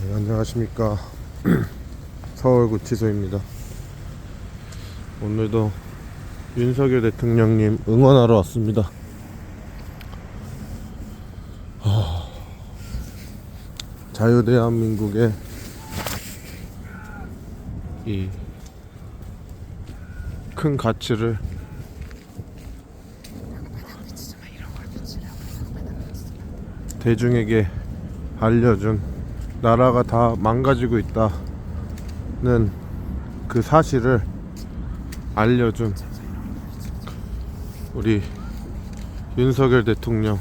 네, 안녕하십니까. 서울구치소입니다. 오늘도 윤석열 대통령님 응원하러 왔습니다. 자유대한민국의 이 큰 가치를 대중에게 알려준, 나라가 다 망가지고 있다는 그 사실을 알려준 우리 윤석열 대통령,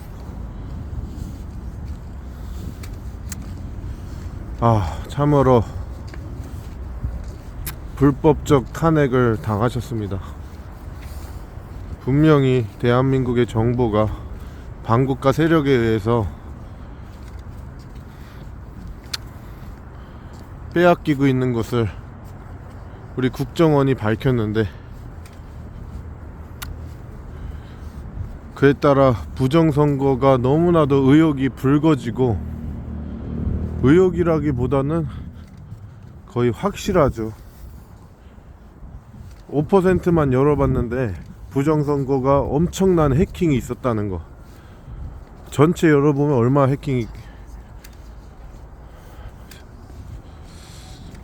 참으로 불법적 탄핵을 당하셨습니다. 분명히 대한민국의 정보가 반국가 세력에 의해서 빼앗기고 있는 것을 우리 국정원이 밝혔는데, 그에 따라 부정선거가 너무나도 의혹이 불거지고, 의혹이라기보다는 거의 확실하죠. 5%만 열어봤는데 부정선거가 엄청난 해킹이 있었다는 거. 전체 열어보면 얼마 해킹이,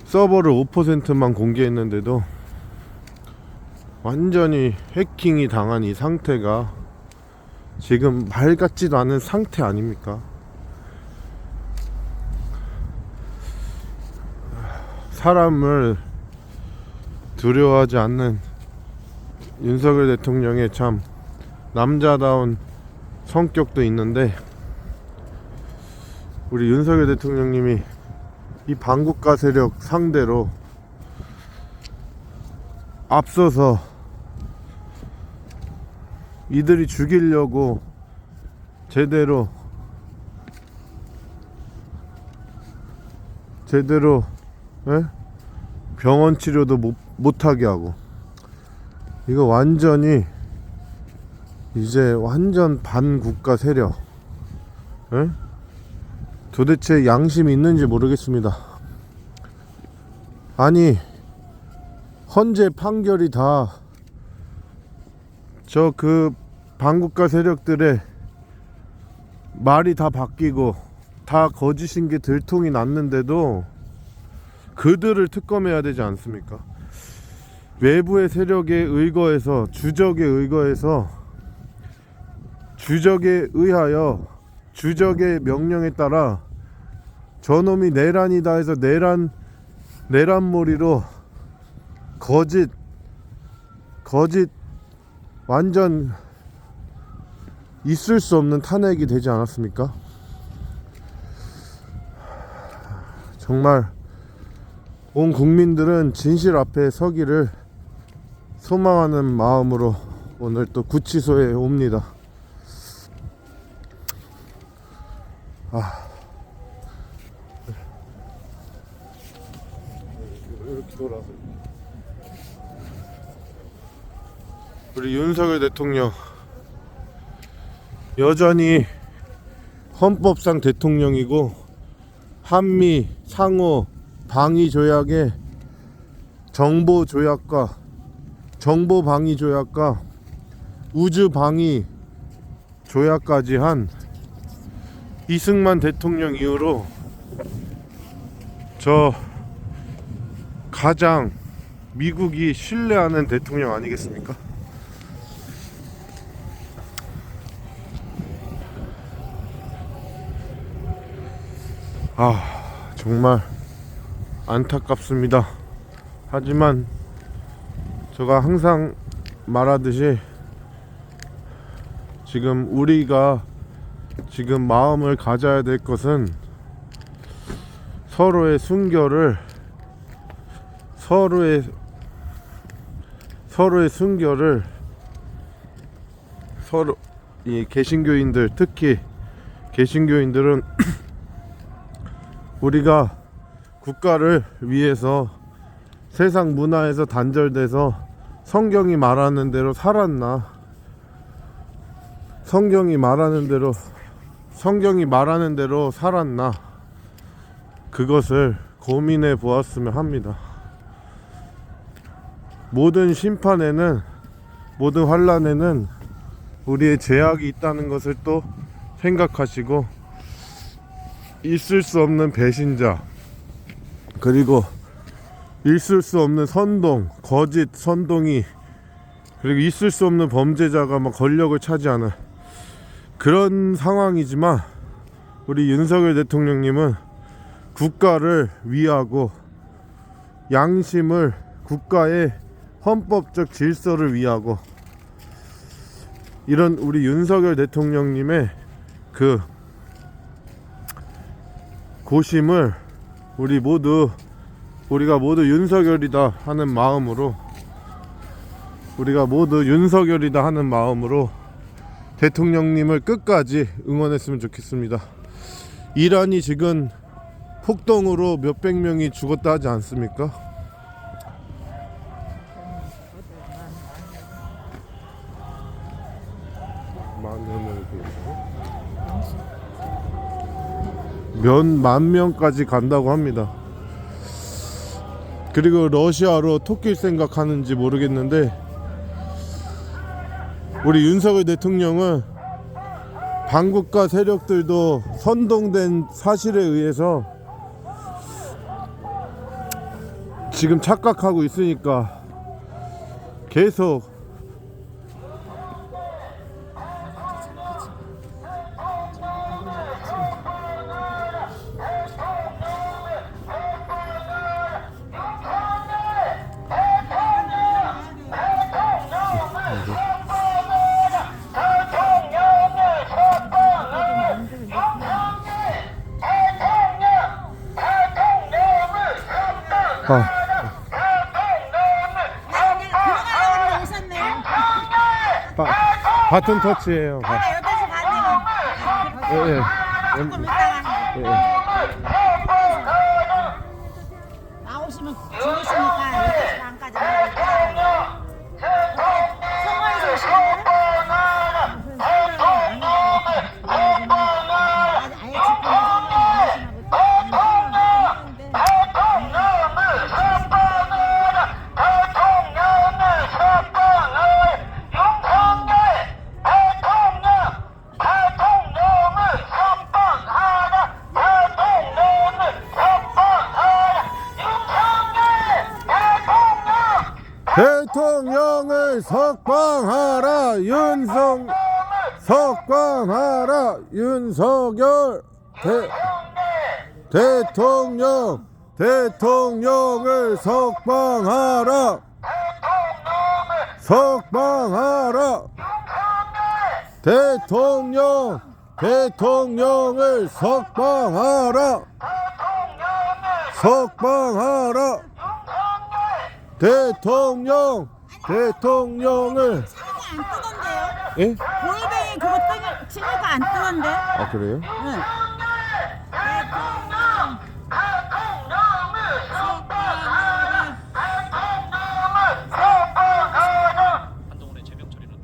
서버를 5%만 공개했는데도 완전히 해킹이 당한 이 상태가 지금 말 같지도 않은 상태 아닙니까? 사람을 두려워하지 않는 윤석열 대통령의 참 남자다운 성격도 있는데, 우리 윤석열 대통령님이 이 반국가 세력 상대로 앞서서 이들이 죽이려고 제대로 병원 치료도 못하게 하고, 이거 완전히 이제 완전 반국가 세력. 도대체 양심이 있는지 모르겠습니다. 아니, 헌재 판결이 다 저 그 반국가 세력들의 말이 다 바뀌고 다 거짓인 게 들통이 났는데도 그들을 특검해야 되지 않습니까? 외부의 세력에 의거해서, 주적에 의거해서, 주적에 의하여, 주적의 명령에 따라 저놈이 내란이다 해서 내란몰이로 거짓 완전 있을 수 없는 탄핵이 되지 않았습니까? 정말 온 국민들은 진실 앞에 서기를 소망하는 마음으로 오늘 또 구치소에 옵니다. 이렇게 돌아서 우리 윤석열 대통령 여전히 헌법상 대통령이고, 한미 상호 방위 조약의 정보 방위 조약과 우주 방위 조약까지 한 이승만 대통령 이후로 저 가장 미국이 신뢰하는 대통령 아니겠습니까? 정말 안타깝습니다. 하지만 제가 항상 말하듯이, 지금 우리가 지금 마음을 가져야 될 것은 서로의 순결을 서로, 이 개신교인들, 특히 개신교인들은 우리가 국가를 위해서 세상 문화에서 단절돼서 성경이 말하는 대로 살았나, 성경이 말하는 대로 살았나, 그것을 고민해 보았으면 합니다. 모든 심판에는, 모든 환란에는 우리의 제약이 있다는 것을 또 생각하시고, 있을 수 없는 배신자, 그리고 있을 수 없는 선동, 거짓 선동이, 그리고 있을 수 없는 범죄자가 막 권력을 차지하는 그런 상황이지만, 우리 윤석열 대통령님은 국가를 위하고 양심을, 국가의 헌법적 질서를 위하고, 이런 우리 윤석열 대통령님의 그 고심을 우리가 모두 윤석열이다 하는 마음으로, 대통령님을 끝까지 응원했으면 좋겠습니다. 이란이 지금 폭동으로 몇백 명이 죽었다 하지 않습니까? 만 명까지 간다고 합니다. 그리고 러시아로 토낄 생각하는지 모르겠는데, 우리 윤석열 대통령은 반국가 세력들도 선동된 사실에 의해서 지금 착각하고 있으니까 계속 바튼 터치예요. 8시 반이면 예, 예. 조금 있다가 예, 예. 나오시면 주무시니까 8시 반까지 하고 성화에서 오시나요? 아예 대통령을 석방하라 석방하라 윤석열 대통령을 석방하라 대통령을 석방하라 대통령을 안 뜨던데요? 예? 골뱅이 그거 치니까 안 뜨던데? 아 그래요? 응. 한동훈의 제명 처리는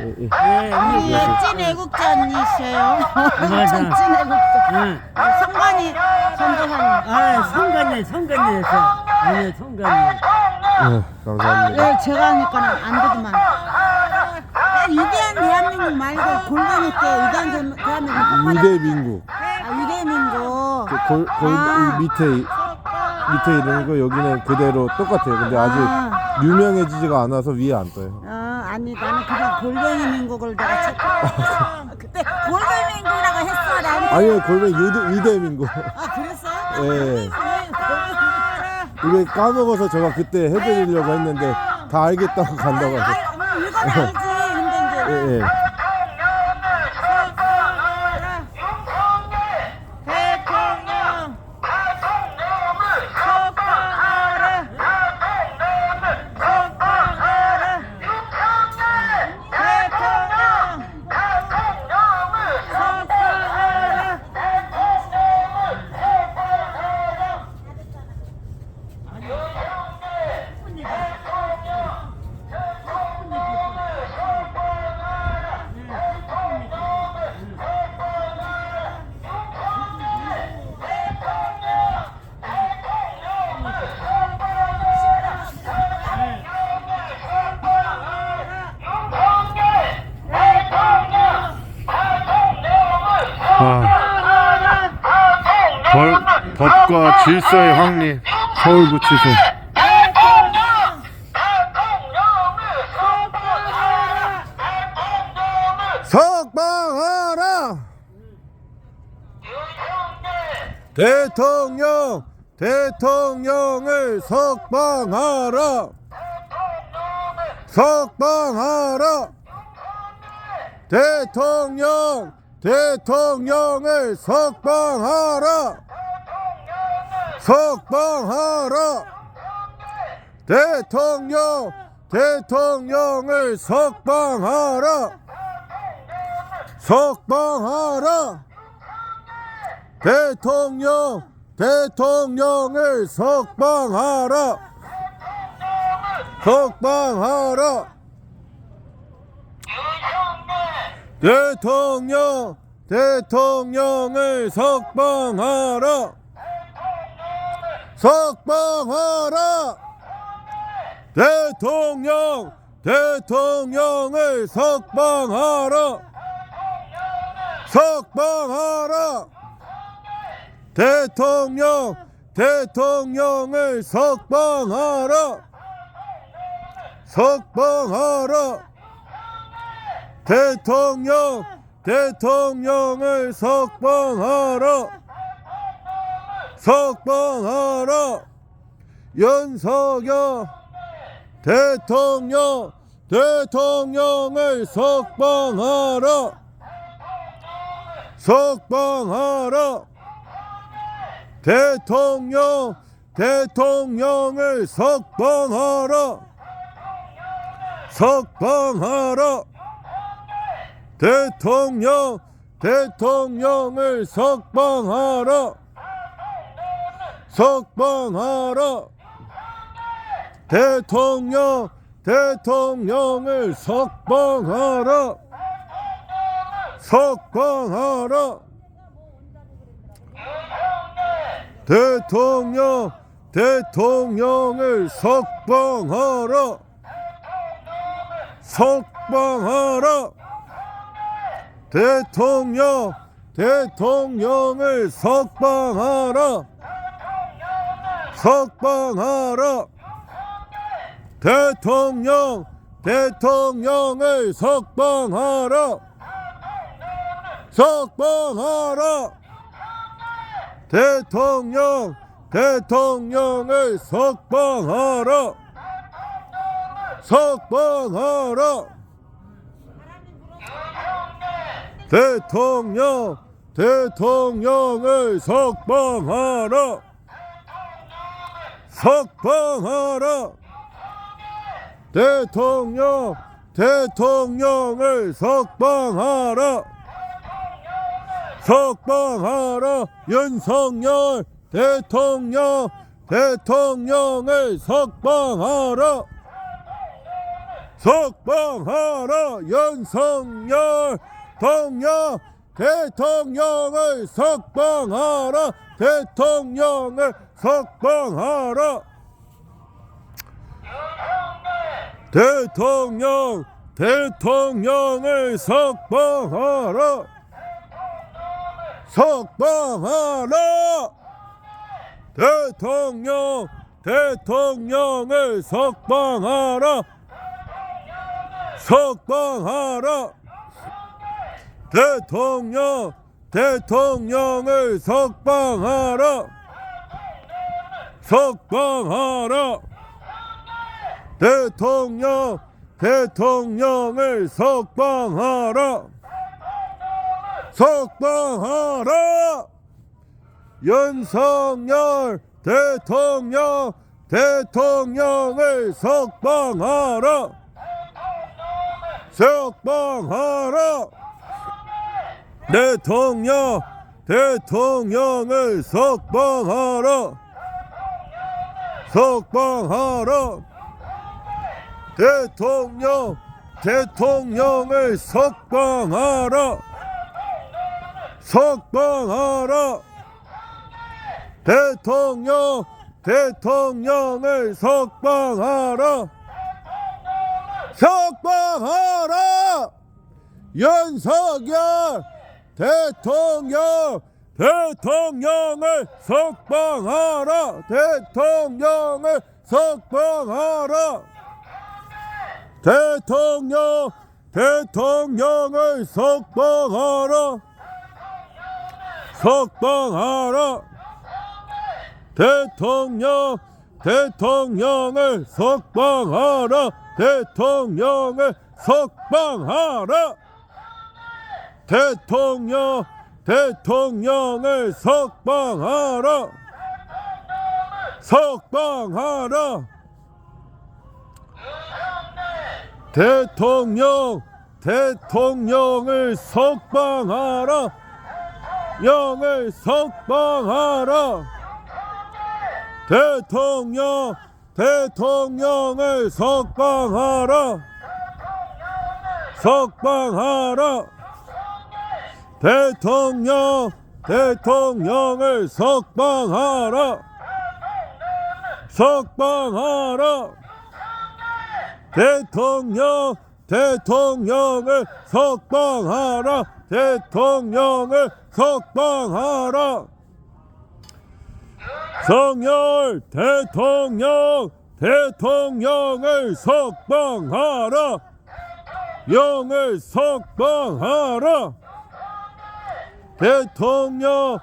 우리 찐 애국자이셔요. 맞아. 찐 애국자. 응. 성관이 전도사님. 아, 성관이에서. 아니요, 성관이. 네, 감사합니다. 네, 제가 하니까는 안 되더만. 위대한 대한민국 말고 골뱅이 때 위대한 대한민국. 위대민국. 위대민국. 밑에 이런 거 여기는 그대로 똑같아요. 근데 아직 유명해지지가 않아서 위에 안 떠요. 아니 나는 그냥 골뱅이 민국을 내가 찾고 그때 골뱅이 민국이라고 했어 나한테. 아니요, 골뱅이 위대민국. 그랬어요? 예. 이게 까먹어서 제가 그때 해드리려고 했는데 다 알겠다고 간다고 하셔서. 이건 알지. 근데 이제 예, 예. 질서의 확립 서울구치소. 석방하라! 대통령을 석방하라! 석방하라! 대통령을 석방하라! 석방하라! 대통령을 석방하라! 석방하라! 대통령을 석방하라! 석방하라! 대통령을 석방하라! 석방하라! 대통령을 석방하라! 석방하라! 대통령을 석방하라! 석방하라! 대통령을 석방하라! 석방하라! 윤석열 대통령을 석방하라! 석방하라! 대통령을 석방하라! 석방하라! 대통령을 석방하라! 석방하라! 대통령을 석방하라! 석방하라! 대통령을 석방하라! 석방하라! 대통령을 석방하라! 석방하라! 대통령을 석방하라! 석방하라! 대통령을 석방하라! 석방하라! 대통령을 석방하라! 석방하라! 대통령을 석방하라! 석방하라! 윤석열 대통령을 석방하라! 석방하라! 윤석열 대통령을 석방하라! 대통령을 석방하라! 대통령을 석방하라! 석방하라! 대통령을 석방하라! 석방하라! 대통령을 석방하라! 석방하라! 대통령을 석방하라! 석방하라! 윤석열 대통령을 석방하라! 석방하라! 대통령을 석방하라! 석방하라! 대통령을 석방하라! 석방하라! 대통령을 석방하라! 석방하라! 윤석열 대통령을 석방하라. 대통령을 석방하라. 대통령을 석방하라. 석방하라. 대통령을 석방하라. 대통령을 석방하라. 대통령을 석방하라. 석방하라. 대통령을 석방하라. 영을 석방하라. 대통령을 석방하라. 석방하라. 대통령을 석방하라. 석방하라. 대통령을 석방하라. 대통령을 석방하라. 성열 대통령을 석방하라. 영을 석방하라. 대통령을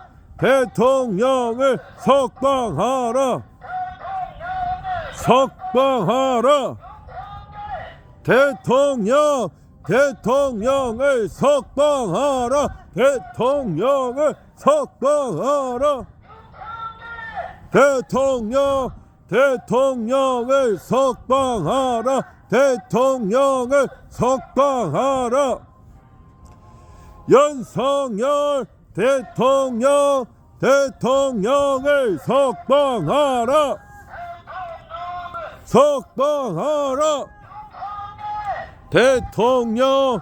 석방하라. 석방하라. 대통령을 석방하라. 대통령을 석방하라. 대통령을 석방하라. 대통령을 석방하라. 윤석열 대통령을 석방하라. 석방하라. 대통령을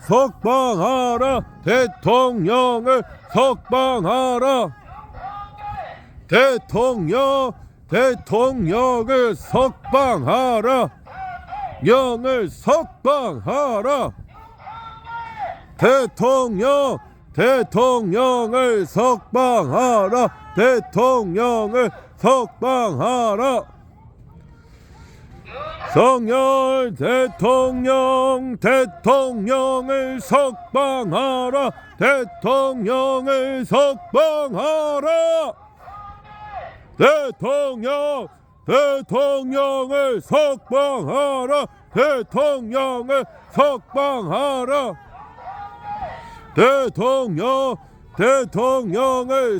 석방하라. 대통령을 석방하라. 대통령을 석방하라. 영을 석방하라. 대통령을 석방하라. 대통령을 석방하라. 성열 대통령을 석방하라. 대통령을 석방하라. 대통령을 석방하라. 대통령을 석방하라. 대통령을 석방하라. 대통령을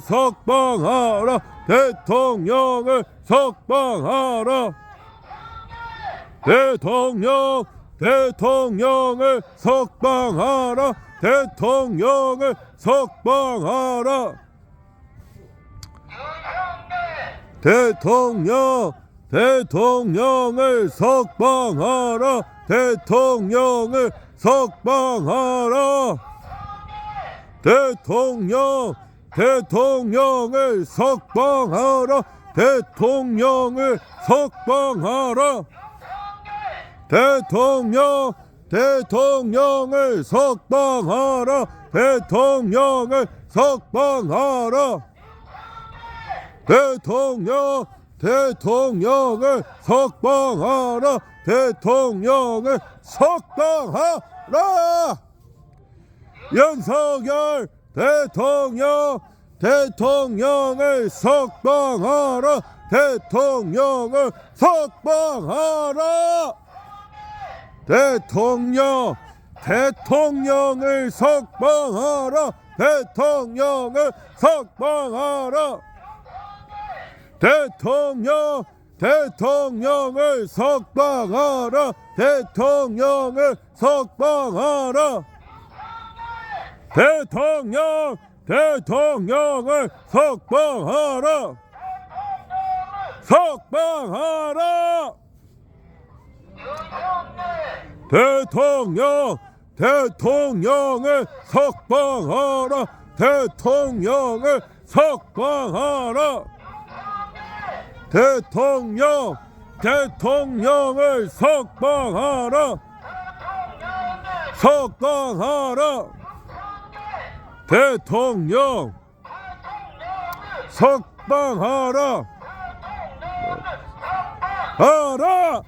석방하라. 대통령을 석방하라. 대통령을 석방하라. 대통령을 석방하라. 대통령을 석방하라. 대통령을 석방하라. 대통령을 석방하라. 대통령을 석방하라. 대통령을 석방하라. 대통령을 석방하라. 대통령을 석방하라. 윤석열 대통령을 석방하라. 대통령을 석방하라. 대통령을 석방하라. 대통령을 석방하라. 대통령을 석방하라. 대통령을 석방하라. 대통령을 석방하라. 석방하라. 대통령을 석방하라. 대통령을 석방하라. 대통령을 석방하라. 석방하라. 대통령 석방하라. 하라.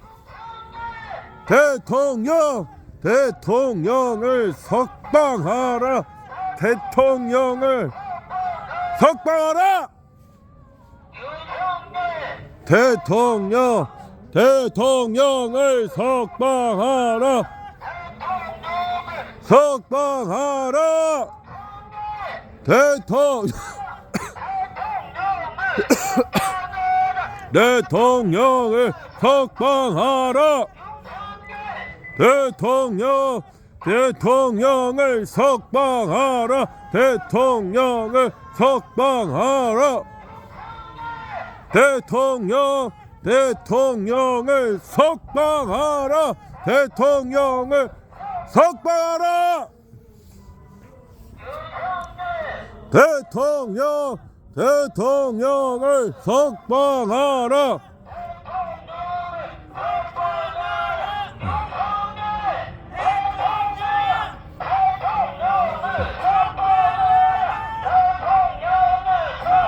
대통령을 석방하라. 대통령을 석방하라. 대통령을 석방하라. 석방하라. 대통령을 석방하라. 대통령을 석방하라. 대통령을 석방하라. 대통령을 석방하라. 대통령을 석방하라. 대통령을 석방하라. 석방하라.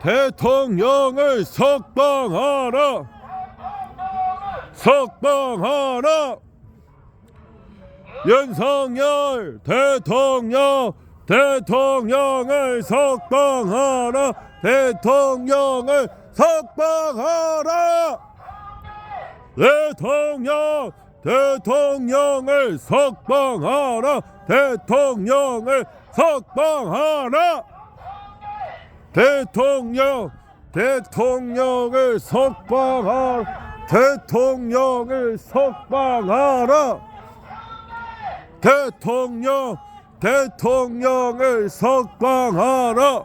대통령을 석방하라. 석방하라. 윤석열 대통령을 석방하라. 대통령을 석방하라. 대통령을 석방하라. 대통령을 석방하라. 대통령을 석방하라. 대통령을 석방하라. 대통령을 석방하라.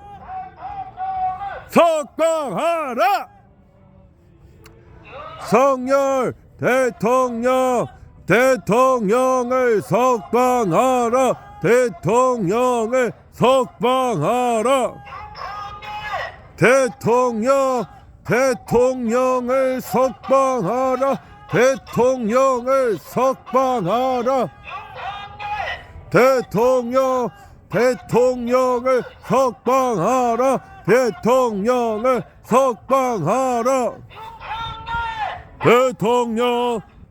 석방하라. 성열 대통령을 석방하라. 대통령을 석방하라. 대통령을 석방하라. 대통령을 석방하라. 대통령을 석방하라. 대통령을 석방하라. 대통령을 석방하라.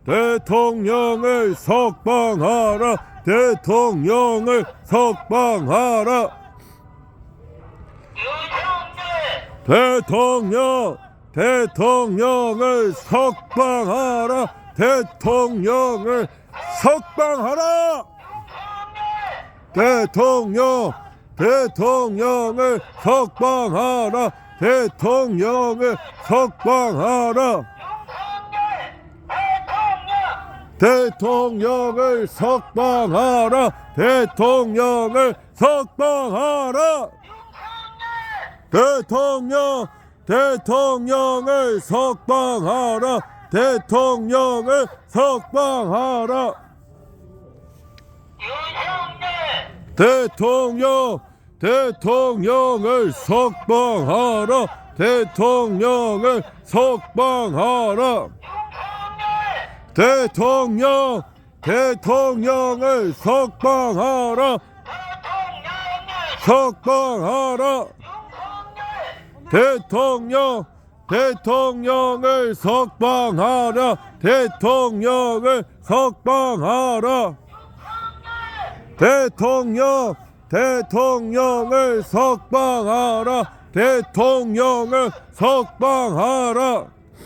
대통령을 석방하라. 대통령을 석방하라. 대통령을 석방하라. 대통령을 석방하라. 대통령을 석방하라. 대통령을 석방하라. 대통령을 석방하라. 대통령을 석방하라. 대통령을 석방하라. 대통령을 석방하라. 대통령을 석방하라. 대통령을 석방하라. 석방하라. 대통령을 석방하라. 대통령을 석방하라. 대통령을 석방하라. 대통령을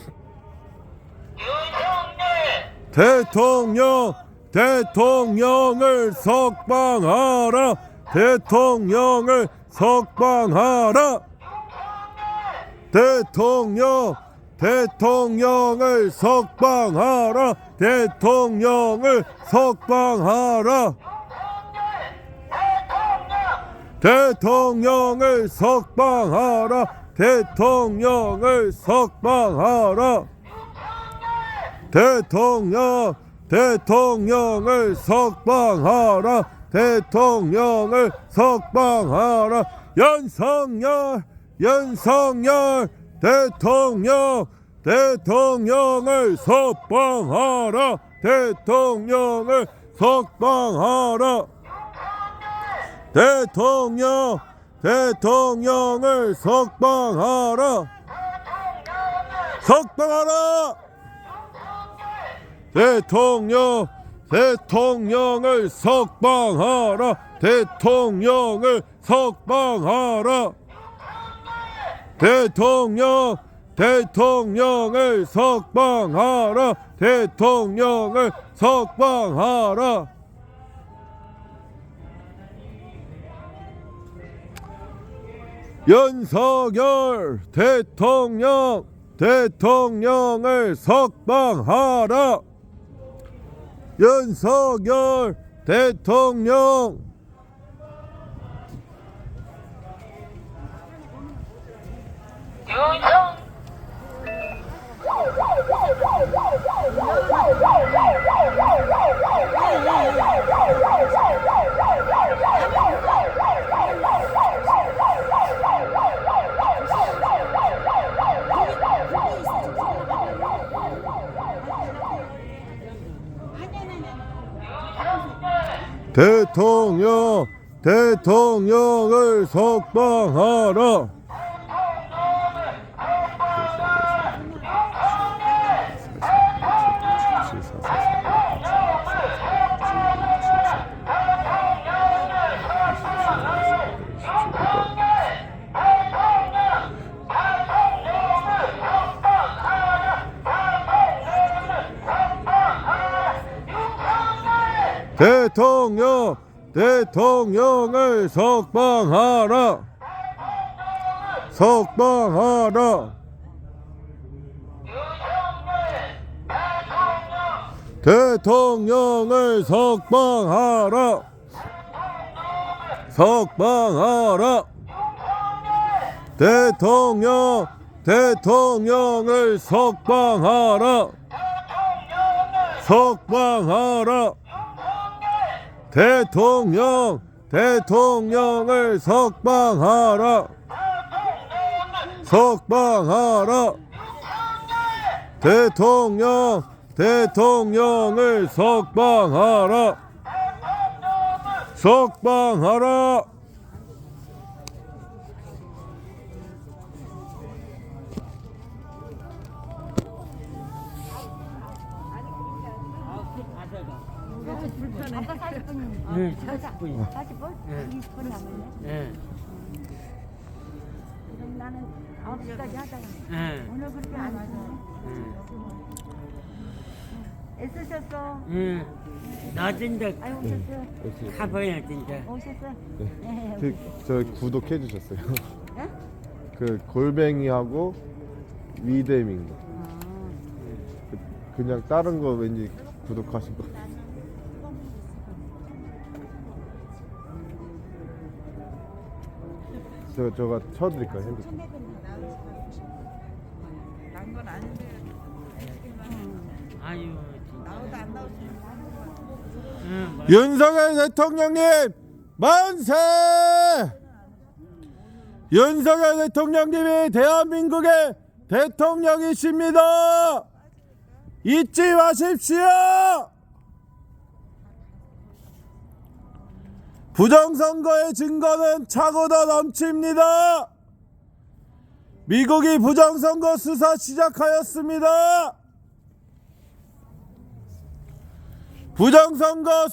석방하라. 대통령을 석방하라. 대통령을 석방하라. 대통령을 석방하라. 대통령을 석방하라. 대통령을 석방하라. 대통령을 석방하라. 대통령을 석방하라. 대통령을 석방하라. 윤석열 대통령을 석방하라. 대통령을 석방하라. 대통령을 석방하라. 석방하라. 대통령을 석방하라. 대통령을 석방하라. 대통령을 석방하라. 대통령을 석방하라. 윤석열 대통령을 석방하라. 윤석열 대통령 대통령을 석방하라. 대통령을 석방하라. 석방하라. 대통령을 석방하라. 석방하라. 대통령을 석방하라. 석방하라. 대통령을 석방하라. 석방하라. 대통령을 석방하라. 석방하라. 아까 40분. 네, 40분. 40분? 네. 20분 남았네. 네. 그럼 나는 9시까지 하잖아. 네. 오늘 그렇게 안 하죠. 애쓰셨어. 네. 낮은데 아유, 오셨어. 가봐야 진짜. 오셨어. 저 구독해 주셨어요. 네? 그 골뱅이하고 위대민 거. 그냥 다른 거 왠지 구독하신 거. 저가 쳐드릴까요? 핸드폰. 난건 아닌데. 아유, 진짜. 나오도 안 나오지. 윤석열 대통령님 만세! 윤석열 대통령님이 대한민국의 대통령이십니다. 잊지 마십시오. 부정선거의 증거는 차고도 넘칩니다. 미국이 부정선거 수사 시작하였습니다. 부정선거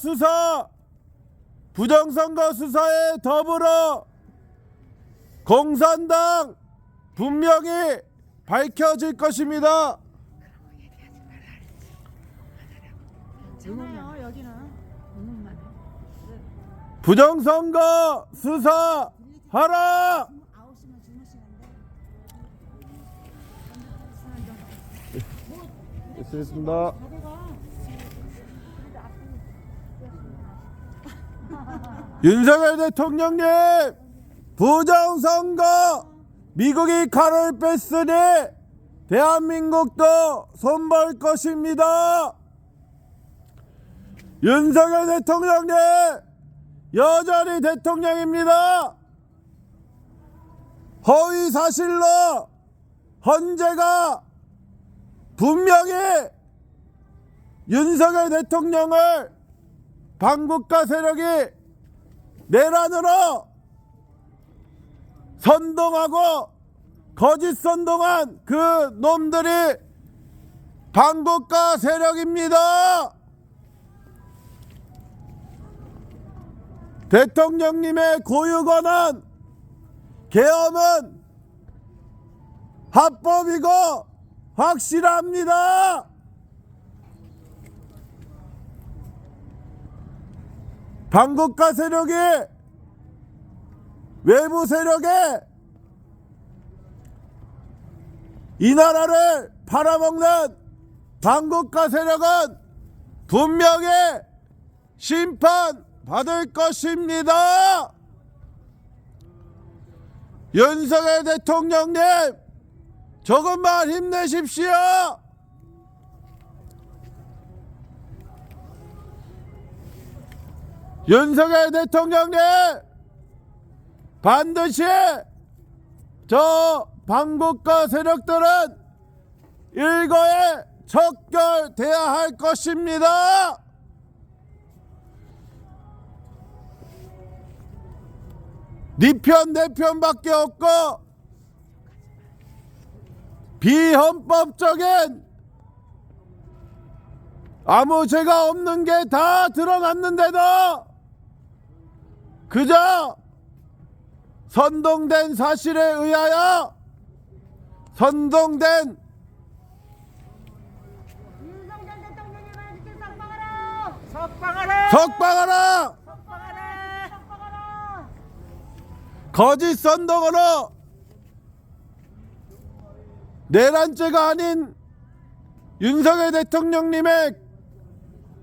수사에 더불어 공산당 분명히 밝혀질 것입니다. 괜찮아요, 여기는. 부정선거 수사하라. 9시면 주무시는데. 됐습니다. 윤석열 대통령님 부정선거 미국이 칼을 뺐으니 대한민국도 손볼 것입니다. 윤석열 대통령님 여전히 대통령입니다. 허위 사실로 헌재가 분명히 윤석열 대통령을 반국가 세력이 내란으로 선동하고 거짓 선동한 그 놈들이 반국가 세력입니다. 대통령님의 고유권한 계엄은 합법이고 확실합니다. 반국가 세력이 외부 세력에 이 나라를 팔아먹는 반국가 세력은 분명히 심판받을 것입니다. 윤석열 대통령님, 조금만 힘내십시오. 윤석열 대통령님, 반드시 저 반국가 세력들은 일거에 척결돼야 할 것입니다. 네 편 내 편밖에 없고 비헌법적인 아무 죄가 없는 게 다 드러났는데도 그저 선동된 사실에 의하여 선동된 윤석열 대통령님 아저씨 석방하라! 석방하라! 석방하라! 거짓 선동으로 내란죄가 아닌 윤석열 대통령님의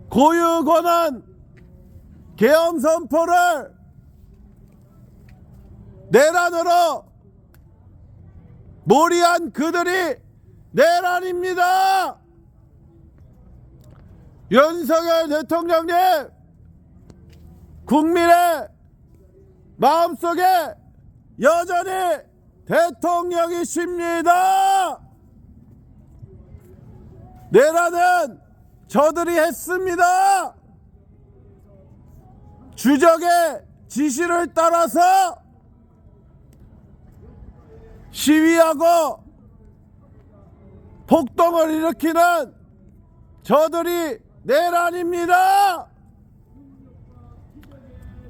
고유 권한 계엄 선포를 내란으로 몰이한 그들이 내란입니다. 윤석열 대통령님, 국민의 마음속에 여전히 대통령이십니다. 내란은 저들이 했습니다. 주적의 지시를 따라서 시위하고 폭동을 일으키는 저들이 내란입니다.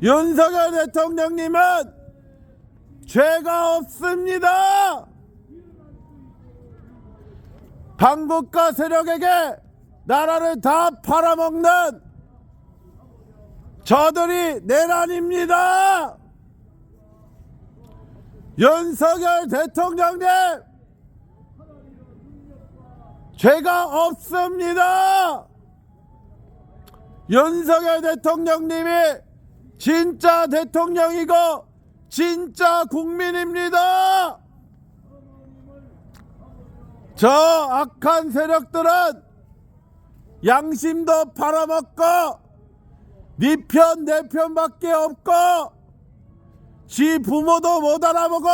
윤석열 대통령님은 죄가 없습니다. 반국가 세력에게 나라를 다 팔아먹는 저들이 내란입니다. 윤석열 대통령님, 죄가 없습니다. 윤석열 대통령님이 진짜 대통령이고 진짜 국민입니다. 저 악한 세력들은 양심도 팔아먹고 네 편 내 편밖에 없고 지 부모도 못 알아보고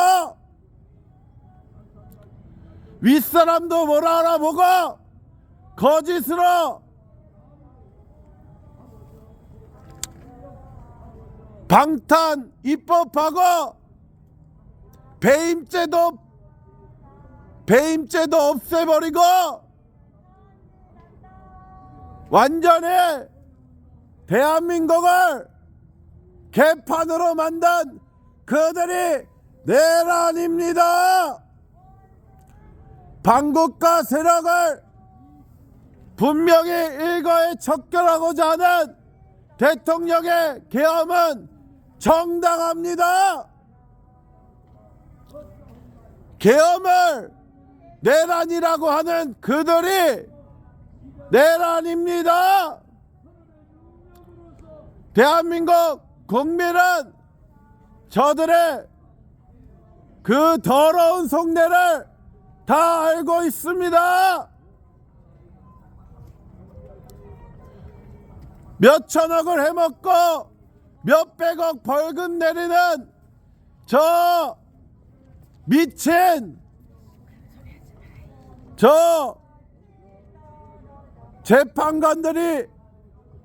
윗사람도 못 알아보고 거짓으로 방탄 입법하고 배임죄도 없애버리고 완전히 대한민국을 개판으로 만든 그들이 내란입니다. 반국가 세력을 분명히 일거에 척결하고자 하는 대통령의 계엄은 정당합니다. 계엄을 내란이라고 하는 그들이 내란입니다. 대한민국 국민은 저들의 그 더러운 속내를 다 알고 있습니다. 몇 천억을 해먹고 몇 백억 벌금 내리는 저 미친 저 재판관들이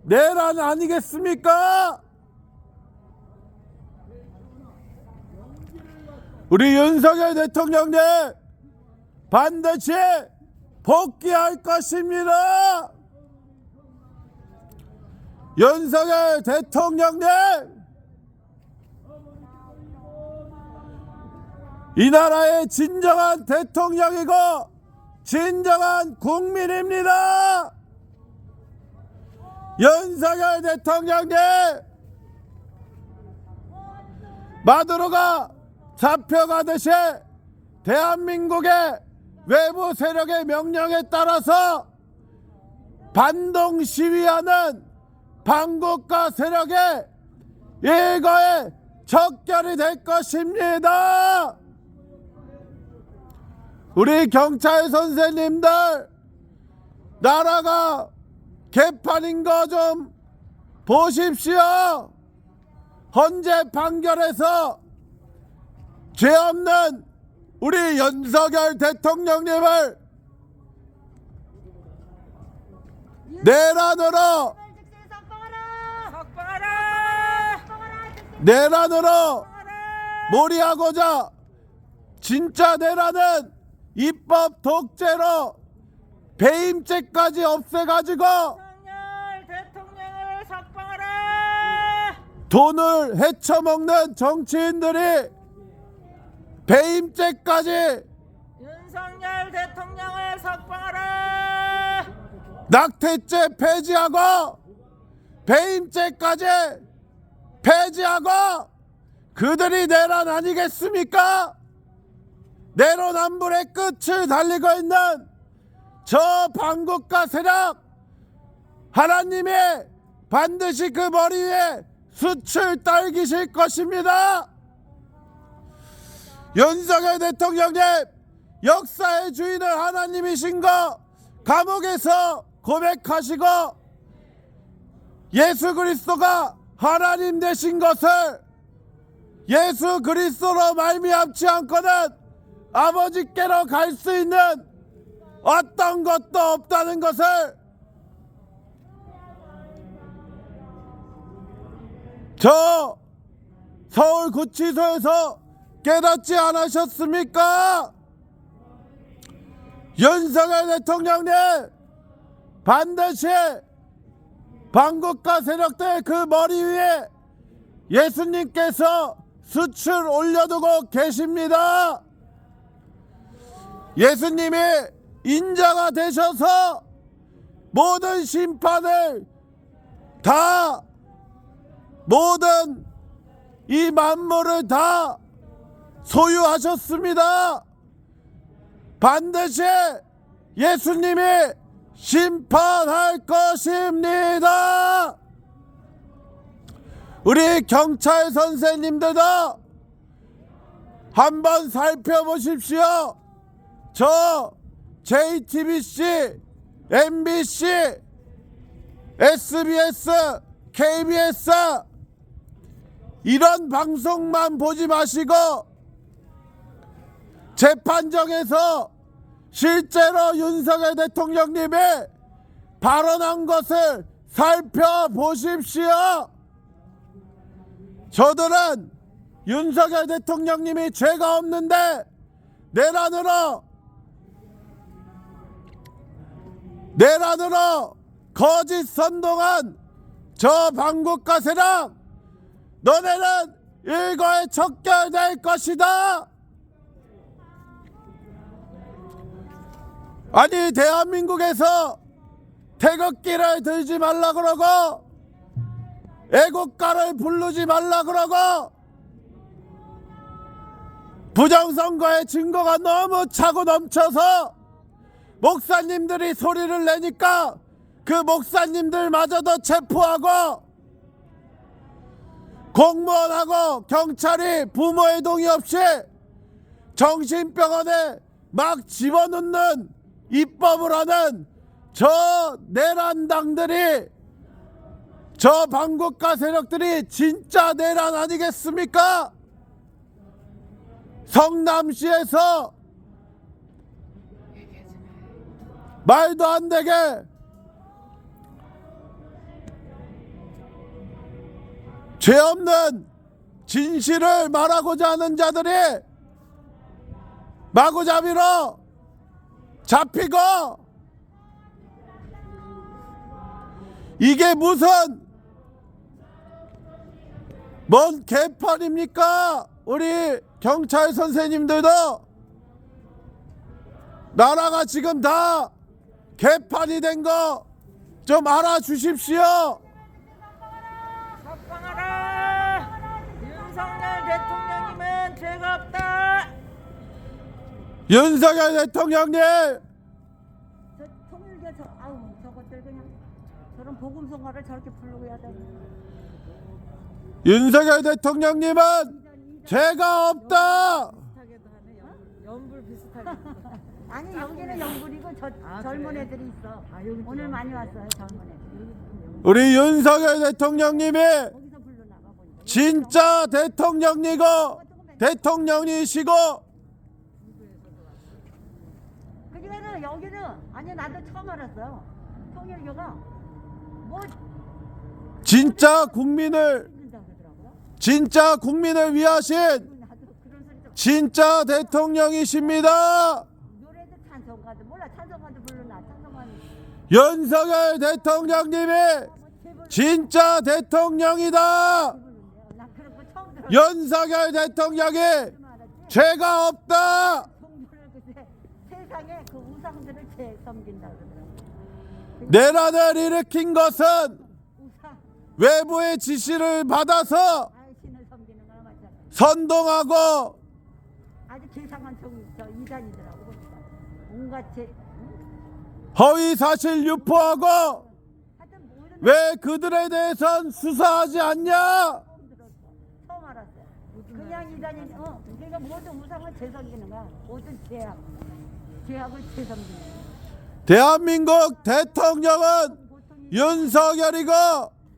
내란 아니겠습니까? 우리 윤석열 대통령님 반드시 복귀할 것입니다. 윤석열 대통령님, 이 나라의 진정한 대통령이고 진정한 국민입니다. 윤석열 대통령님, 마두로가 잡혀가듯이 대한민국의 외부 세력의 명령에 따라서 반동 시위하는 반국가 세력의 일거에 적결이 될 것입니다. 우리 경찰 선생님들, 나라가 개판인 거 좀 보십시오. 헌재 판결에서 죄 없는 우리 윤석열 대통령님을 내란으로 몰이하고자 진짜 내란은 입법 독재로 배임죄까지 없애가지고 대통령을 석방하라. 돈을 헤쳐먹는 정치인들이 배임죄까지 윤석열 대통령을 석방하라. 낙태죄 폐지하고 배임죄까지 폐지하고 그들이 내란 아니겠습니까? 내로남불의 끝을 달리고 있는 저 반국가 세력, 하나님이 반드시 그 머리 위에 숯을 떨기실 것입니다. 윤석열 대통령님, 역사의 주인은 하나님이신 거 감옥에서 고백하시고 예수 그리스도가 하나님 되신 것을 예수 그리스도로 말미암지 않고는 아버지께로 갈 수 있는 어떤 것도 없다는 것을 저 서울구치소에서 깨닫지 않으셨습니까? 윤석열 대통령님, 반드시 반국가 세력들 그 머리 위에 예수님께서 숯을 올려두고 계십니다. 예수님이 인자가 되셔서 모든 심판을 다, 모든 이 만물을 다 소유하셨습니다. 반드시 예수님이 심판할 것입니다. 우리 경찰 선생님들도 한번 살펴보십시오. 저 JTBC, MBC, SBS, KBS 이런 방송만 보지 마시고 재판정에서 실제로 윤석열 대통령님이 발언한 것을 살펴보십시오. 저들은 윤석열 대통령님이 죄가 없는데 내란으로 거짓 선동한 저 반국가 세력, 너네는 일거에 척결될 것이다. 아니, 대한민국에서 태극기를 들지 말라 그러고 애국가를 부르지 말라 그러고 부정선거의 증거가 너무 차고 넘쳐서 목사님들이 소리를 내니까 그 목사님들마저도 체포하고 공무원하고 경찰이 부모의 동의 없이 정신병원에 막 집어넣는 입법을 하는 저 내란당들이, 저 반국가 세력들이 진짜 내란 아니겠습니까? 성남시에서 말도 안 되게 죄 없는 진실을 말하고자 하는 자들이 마구잡이로 잡히고, 이게 무슨 뭔 개판입니까? 우리 경찰 선생님들도 나라가 지금 다 개판이 된 거 좀 알아주십시오. 석방하라! 윤석열 대통령님은 죄가 없다! 윤석열 대통령님, 저 통일교 아우 저것들 그냥 저런 복음성가를 저렇게 부르고 해야 돼. 윤석열 대통령님은 죄가 없다. 비슷하게도 하네. 연불 비슷하게. 아니 여기는 영불이고 저 젊은 그래? 애들이 있어. 여기 오늘 많이 왔어요 젊은 애들. 우리 윤석열 대통령님이 거기서 불러 나가 보니까. 진짜 대통령이고 대통령이시고, 그러니까는 여기는 아니 나도 처음 알았어요. 통일교가 뭐 진짜 국민을 믿는다 그러더라고요. 진짜 국민을 위하신 나도 그런 소리 좀. 진짜 대통령이십니다. 노래도 찬송가도 몰라 찬송가도 불러나 찬송가는 윤석열 대통령님이 진짜 대통령이다. 부르는데요. 나 그런 거 처음 들어. 윤석열 대통령이 죄가 없다. 종교를 그때 세상에 그 우상들을 섬긴다 그러더라고요. 내란을 일으킨 것은 우상 외부의 지시를 받아서 신을 섬기는 거나 마찬가지. 선동하고 아주 괴상한 저 이단이더라고 보니까 온갖 허위 사실 유포하고, 하여튼 모든 왜 그들에 대해선 수사하지 않냐? 처음 들었어. 처음 알았어요. 그냥 이단이 그러니까 모든 우상을 재섬기는 거야. 모든 죄악을 재섬기는 거야. 대한민국 대통령은 윤석열이고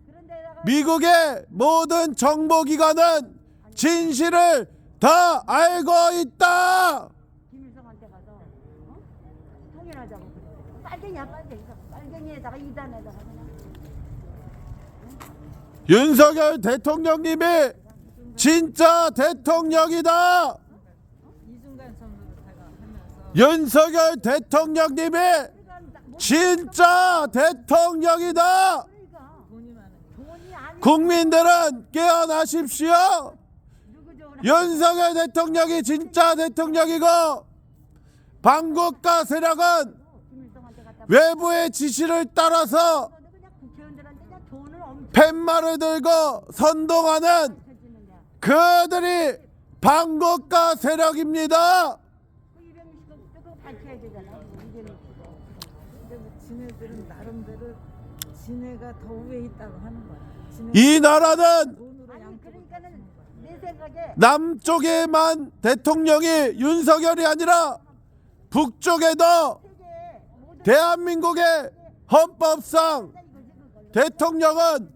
그런데다가 미국의 모든 정보기관은 진실을 다 알고 있다. 김일성한테 가서 통일하자고 그래. 빨갱이야 빨갱이. 빨갱이에다가 이단에다가 그냥. 윤석열 대통령님이 진짜 대통령이다. 이중간 선거를 제가 하면서 윤석열 대통령님이 진짜 대통령이다. 그러니까 돈이 많은 돈이 아니 국민들은 깨어나십시오. 누구 좋으나 윤석열 대통령이 진짜 대통령이고, 반국가 세력은 김일성한테 갖다 외부의 지시를 따라서 그냥 국회의원들한테 그냥 돈을 엄청 팻말을 들고 선동하는 주는 거야. 그들이 반국가 세력입니다. 그 260억 그거 밝혀야 되잖아. 260억. 근데 뭐 지네들은 나름대로 지네가 더 위에 있다고 하는 거야. 지네 이 나라는 돈으로 아니 양쪽을 그러니까는 내 생각에 남쪽에만 대통령이 윤석열이 아니라 북쪽에도 세계 모든 대한민국의 헌법상 대통령은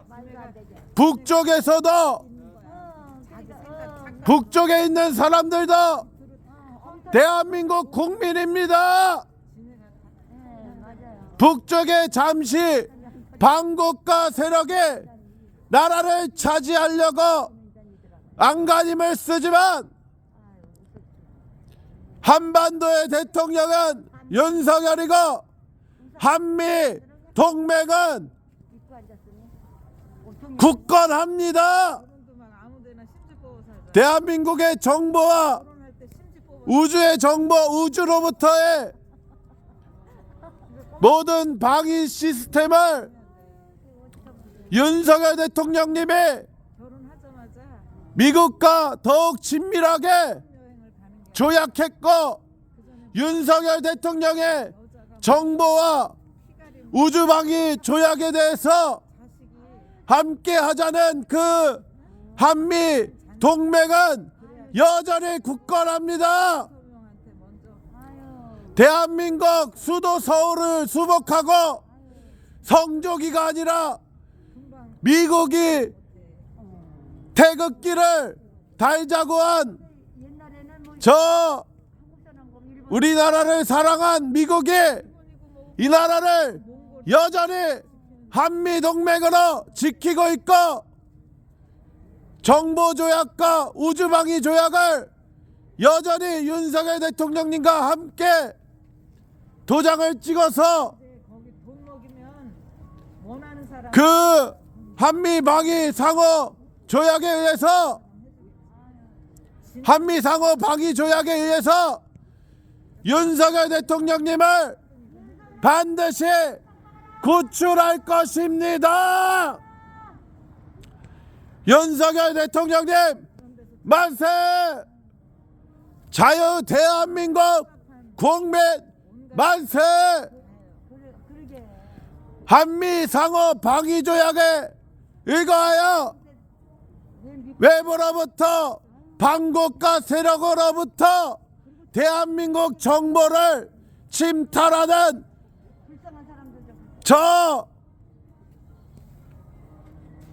말도 안 되게. 북쪽에서도 북쪽에 있는 사람들도 대한민국 국민입니다. 맞아요. 북쪽에 잠시 반국가 세력이 나라를 차지하려고 안간힘을 쓰지만 한반도의 대통령은 윤석열이고, 한미 동맹은 입고 앉았으니 굳건합니다. 돈도만 아무데나 심지 뽑아 살자. 대한민국의 정보와 결혼할 때 심지 뽑아 우주의 정보, 우주로부터의 모든 방위 시스템을 윤석열 대통령님이 결혼하자마자 미국과 더욱 친밀하게 여행을 가는 게 조약했고, 윤석열 대통령의 여자가 정보와 피가림 우주방위 조약에 대해서 자식이 함께 하자는 그 한미 동맹은 여전히 굳건합니다. 대통령한테 먼저 아유 대한민국 수도 서울을 수복하고 성조기가 아니라 금방 미국이 태극기를 달자고 한 저 우리나라를 사랑한 미국이 이 나라를 여전히 한미동맹으로 지키고 있고 정보조약과 우주방위 조약을 여전히 윤석열 대통령님과 함께 도장을 찍어서 거기 돈 먹이면 원하는 사람 그 한미방위 상호 조약에 의해서 한미상호 방위 조약에 의해서 윤석열 대통령님을 반드시 구출할 것입니다. 윤석열 대통령님 만세! 자유 대한민국 국민 만세! 그러게. 한미상호 방위 조약에 의거하여 외부로부터 반국가 세력으로부터 대한민국 정보를 침탈하는 불쌍한 사람들 좀. 저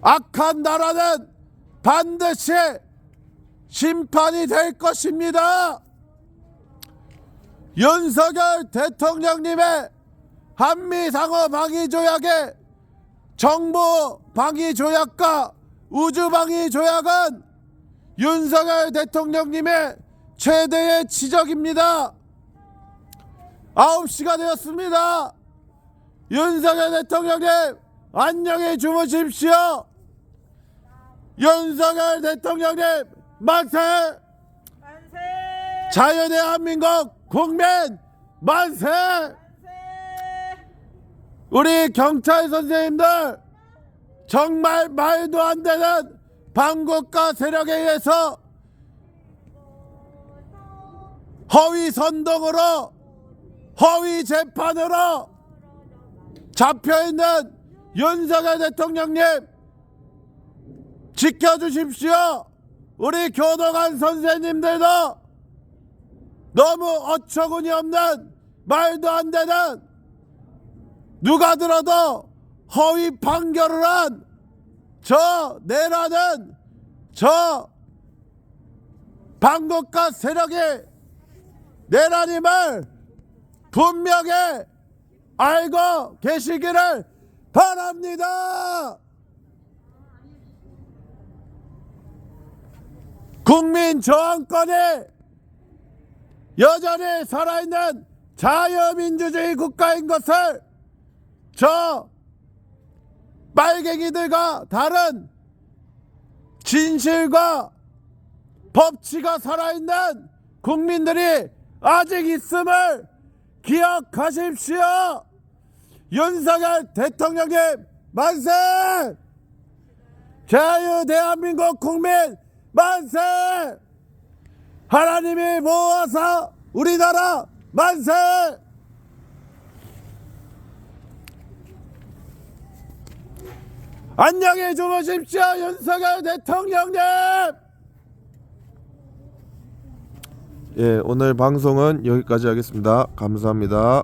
악한 나라는 반드시 심판이 될 것입니다. 윤석열 대통령님의 한미상호 방위조약의 정보 방위조약과 우주방위조약은 윤석열 대통령님의 최대의 지적입니다. 9시가 되었습니다. 윤석열 대통령님 안녕히 주무십시오. 윤석열 대통령님 만세! 만세! 자유대한민국 국민 만세! 만세! 우리 경찰 선생님들 정말 말도 안 되는 반국가 세력에 의해서 허위 선동으로 허위 재판으로 잡혀있는 윤석열 대통령님 지켜주십시오. 우리 교도관 선생님들도 너무 어처구니 없는 말도 안 되는 누가 들어도 허위 판결을 한 저 내라는 저 반국가 세력이 내라님을 분명히 알고 계시기를 바랍니다. 국민 저항권이 여전히 살아있는 자유민주주의 국가인 것을 저 빨갱이들과 다른 진실과 법치가 살아있는 국민들이 아직 있음을 기억하십시오. 윤석열 대통령님 만세! 자유 대한민국 국민 만세! 하나님이 모아서 우리나라 만세! 안녕히 주무십시오. 윤석열 대통령님. 예, 오늘 방송은 여기까지 하겠습니다. 감사합니다.